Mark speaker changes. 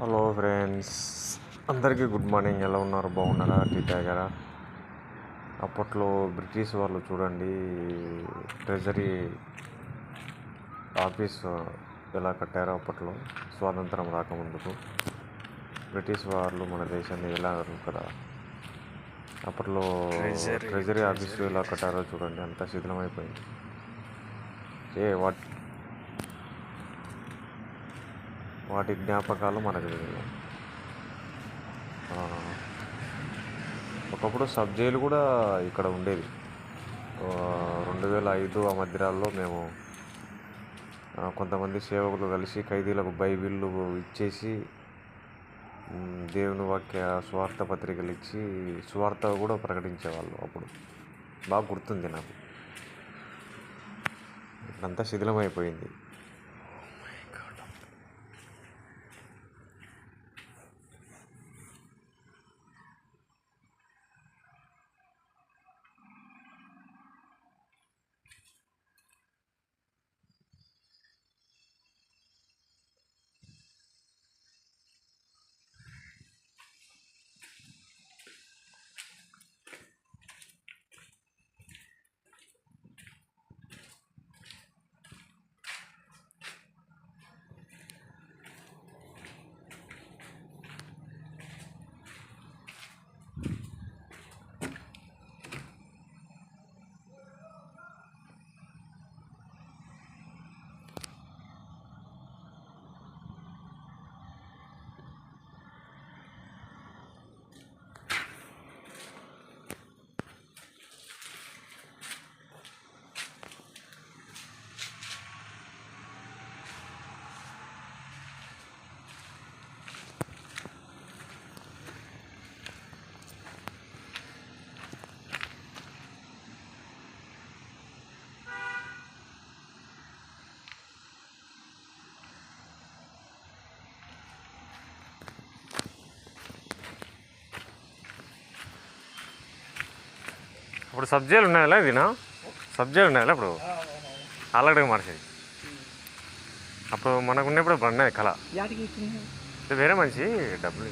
Speaker 1: Hello friends, అందరికీ good morning. ఎలా ఉన్నారు? బాగున్నారా? టీ తాగారా? అప్పట్లో బ్రిటిష్ వాళ్ళు చూడండి, ట్రెజరీ ఆఫీస్ ఎలా కట్టారో అప్పట్లో, స్వాతంత్రం రాకముందుకు బ్రిటిష్ వాళ్ళు మన దేశాన్ని ఎలా కదా అప్పట్లో ట్రెజరీ ఆఫీస్ ఎలా కట్టారో చూడండి, అంత శిథిలమైపోయింది. వాటి జ్ఞాపకాలు మనకు మిగిలినాయి. ఒకప్పుడు సబ్ జైలు కూడా ఇక్కడ ఉండేది. 2005 ఆ మధ్యరాల్లో మేము కొంతమంది సేవకులు కలిసి ఖైదీలకు బైబిళ్ళు ఇచ్చేసి, దేవుని వాక్య సువార్త పత్రికలు ఇచ్చి సువార్త కూడా ప్రకటించేవాళ్ళు. అప్పుడు బాగా గుర్తుంది నాకు. ఇప్పుడంతా శిథిలమైపోయింది. ఇప్పుడు సబ్జీలు ఉన్నాయా? ఇదినా సబ్జీలు ఉన్నాయా? ఇప్పుడు ఆల్రెడీ మార్చేది. అప్పుడు మనకు ఉన్నప్పుడు ఇప్పుడు ఉన్నది కళ. వేరే మంచి డబ్బులు